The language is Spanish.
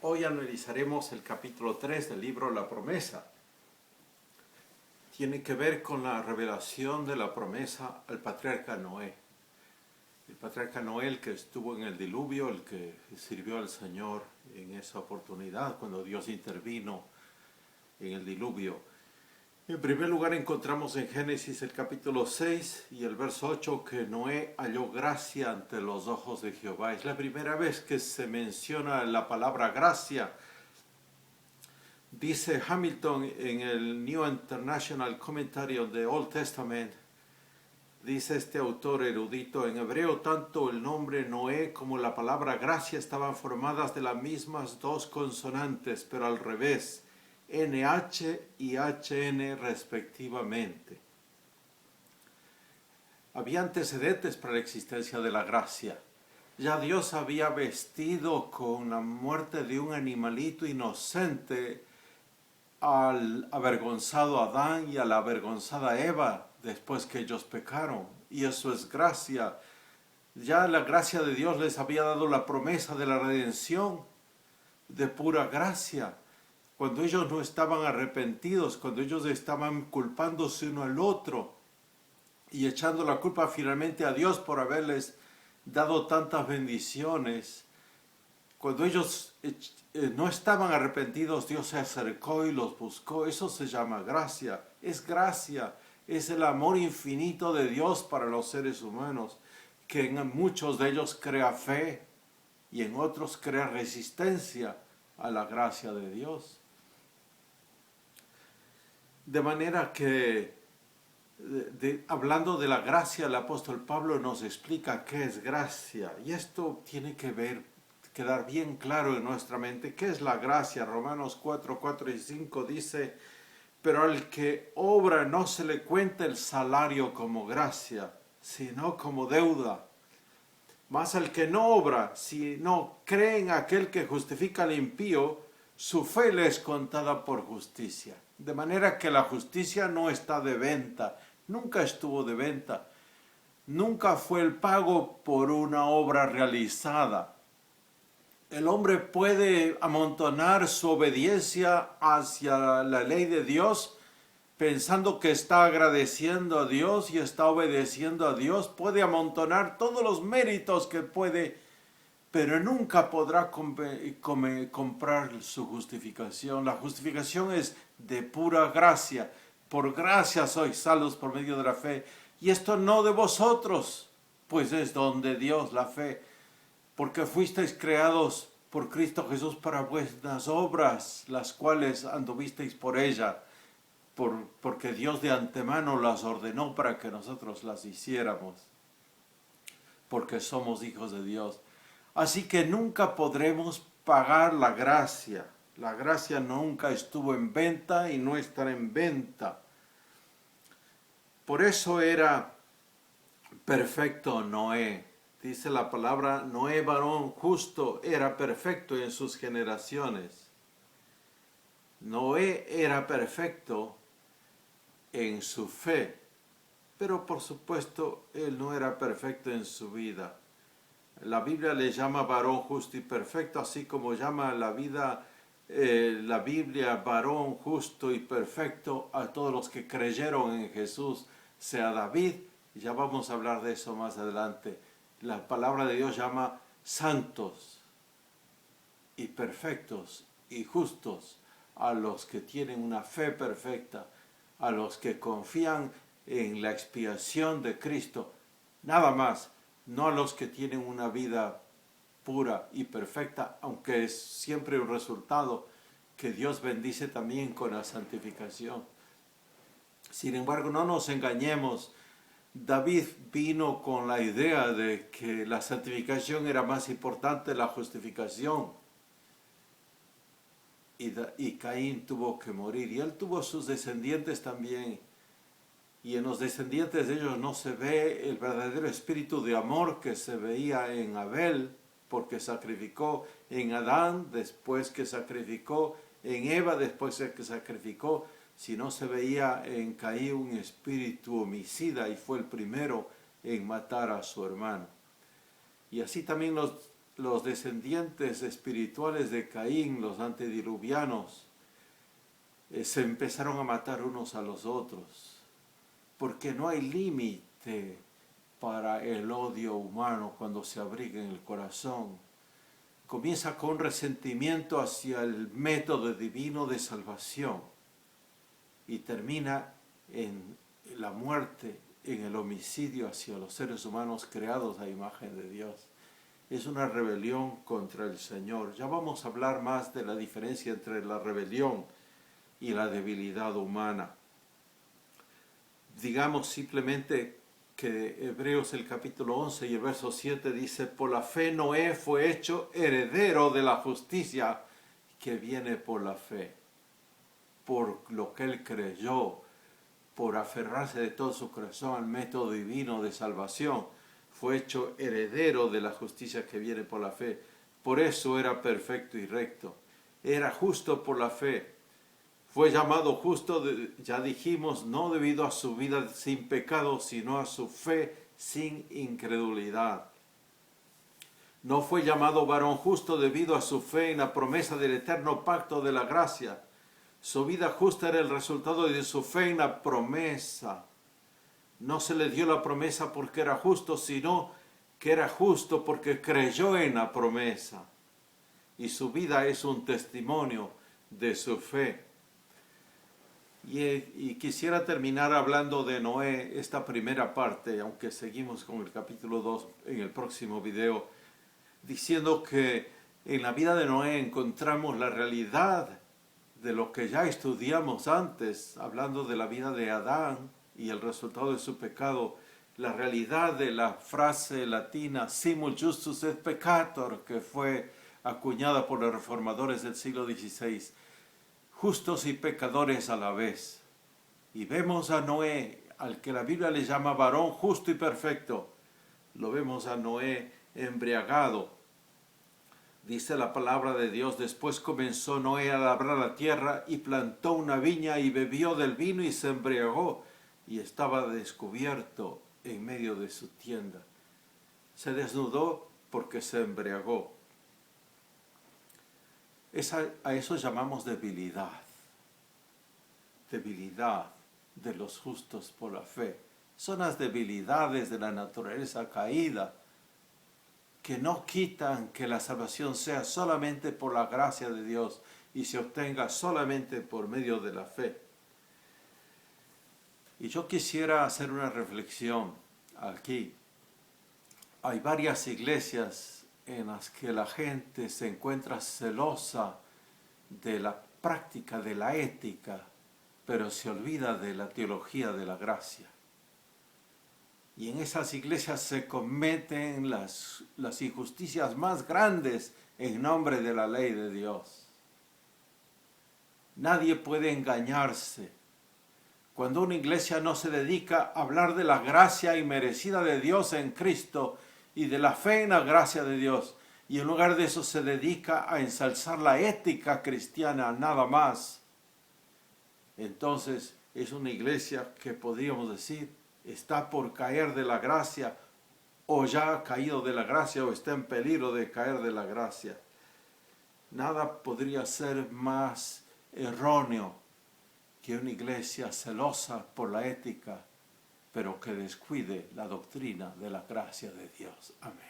Hoy analizaremos el capítulo 3 del libro La Promesa. Tiene que ver con la revelación de la promesa al patriarca Noé. El patriarca Noé, el que estuvo en el diluvio, el que sirvió al Señor en esa oportunidad cuando Dios intervino en el diluvio. En primer lugar encontramos en Génesis el capítulo 6 y el verso 8 que Noé halló gracia ante los ojos de Jehová. Es la primera vez que se menciona la palabra gracia. Dice Hamilton en el New International Commentary on the Old Testament, dice este autor erudito, en hebreo tanto el nombre Noé como la palabra gracia estaban formadas de las mismas dos consonantes, pero al revés, NH y HN respectivamente. Había antecedentes para la existencia de la gracia. Ya Dios había vestido con la muerte de un animalito inocente al avergonzado Adán y a la avergonzada Eva después que ellos pecaron. Y eso es gracia. Ya la gracia de Dios les había dado la promesa de la redención de pura gracia. Cuando ellos no estaban arrepentidos, cuando ellos estaban culpándose uno al otro y echando la culpa finalmente a Dios por haberles dado tantas bendiciones, cuando ellos no estaban arrepentidos, Dios se acercó y los buscó. Eso se llama gracia. Es gracia. Es el amor infinito de Dios para los seres humanos, que en muchos de ellos crea fe y en otros crea resistencia a la gracia de Dios. De manera que, hablando de la gracia, el apóstol Pablo nos explica qué es gracia. Y esto tiene que quedar bien claro en nuestra mente. ¿Qué es la gracia? Romanos 4, 4 y 5 dice, pero al que obra no se le cuenta el salario como gracia, sino como deuda. Mas al que no obra, si no cree en aquel que justifica al impío, su fe le es contada por justicia. De manera que la justicia no está de venta, nunca estuvo de venta, nunca fue el pago por una obra realizada. El hombre puede amontonar su obediencia hacia la ley de Dios pensando que está agradeciendo a Dios y está obedeciendo a Dios. Puede amontonar todos los méritos que puede, pero nunca podrá comprar su justificación. La justificación es de pura gracia. Por gracia sois salvos por medio de la fe. Y esto no de vosotros, pues es don de Dios la fe. Porque fuisteis creados por Cristo Jesús para buenas obras, las cuales anduvisteis por ella, porque Dios de antemano las ordenó para que nosotros las hiciéramos, porque somos hijos de Dios. Así que nunca podremos pagar la gracia. La gracia nunca estuvo en venta y no estará en venta. Por eso era perfecto Noé. Dice la palabra, Noé varón justo era perfecto en sus generaciones. Noé era perfecto en su fe, pero por supuesto él no era perfecto en su vida. La Biblia le llama varón justo y perfecto, así como llama la Biblia varón justo y perfecto a todos los que creyeron en Jesús, sea David, y ya vamos a hablar de eso más adelante. La palabra de Dios llama santos y perfectos y justos a los que tienen una fe perfecta, a los que confían en la expiación de Cristo, nada más, no a los que tienen una vida pura y perfecta, aunque es siempre un resultado que Dios bendice también con la santificación. Sin embargo, no nos engañemos, David vino con la idea de que la santificación era más importante que la justificación. Y Caín tuvo que morir. Y él tuvo sus descendientes también. Y en los descendientes de ellos no se ve el verdadero espíritu de amor que se veía en Abel, porque sacrificó en Adán, después que sacrificó en Eva, después que sacrificó, si no se veía en Caín un espíritu homicida y fue el primero en matar a su hermano. Y así también los descendientes espirituales de Caín, los antediluvianos, se empezaron a matar unos a los otros, porque no hay límite para el odio humano cuando se abriga en el corazón. Comienza con resentimiento hacia el método divino de salvación y termina en la muerte, en el homicidio hacia los seres humanos creados a imagen de Dios. Es una rebelión contra el Señor. Ya vamos a hablar más de la diferencia entre la rebelión y la debilidad humana. Digamos simplemente que Hebreos el capítulo 11 y el verso 7 dice: por la fe Noé fue hecho heredero de la justicia que viene por la fe. Por lo que él creyó, por aferrarse de todo su corazón al método divino de salvación, fue hecho heredero de la justicia que viene por la fe. Por eso era perfecto y recto. Era justo por la fe. Fue llamado justo, ya dijimos, no debido a su vida sin pecado, sino a su fe sin incredulidad. No fue llamado varón justo debido a su fe en la promesa del eterno pacto de la gracia. Su vida justa era el resultado de su fe en la promesa. No se le dio la promesa porque era justo, sino que era justo porque creyó en la promesa. Y su vida es un testimonio de su fe. Y quisiera terminar hablando de Noé, esta primera parte, aunque seguimos con el capítulo 2 en el próximo video, diciendo que en la vida de Noé encontramos la realidad de lo que ya estudiamos antes, hablando de la vida de Adán y el resultado de su pecado, la realidad de la frase latina simul justus et peccator, que fue acuñada por los reformadores del siglo XVI, justos y pecadores a la vez. Y vemos a Noé, al que la Biblia le llama varón justo y perfecto, lo vemos a Noé embriagado. Dice la palabra de Dios: después comenzó Noé a labrar la tierra y plantó una viña y bebió del vino y se embriagó y estaba descubierto en medio de su tienda. Se desnudó porque se embriagó. A eso llamamos debilidad. Debilidad de los justos por la fe. Son las debilidades de la naturaleza caída que no quitan que la salvación sea solamente por la gracia de Dios y se obtenga solamente por medio de la fe. Y yo quisiera hacer una reflexión aquí. Hay varias iglesias en las que la gente se encuentra celosa de la práctica de la ética, pero se olvida de la teología de la gracia. Y en esas iglesias se cometen las injusticias más grandes en nombre de la ley de Dios. Nadie puede engañarse. Cuando una iglesia no se dedica a hablar de la gracia inmerecida de Dios en Cristo y de la fe en la gracia de Dios, y en lugar de eso se dedica a ensalzar la ética cristiana nada más, entonces es una iglesia que podríamos decir está por caer de la gracia, o ya ha caído de la gracia, o está en peligro de caer de la gracia. Nada podría ser más erróneo que una iglesia celosa por la ética, pero que descuide la doctrina de la gracia de Dios. Amén.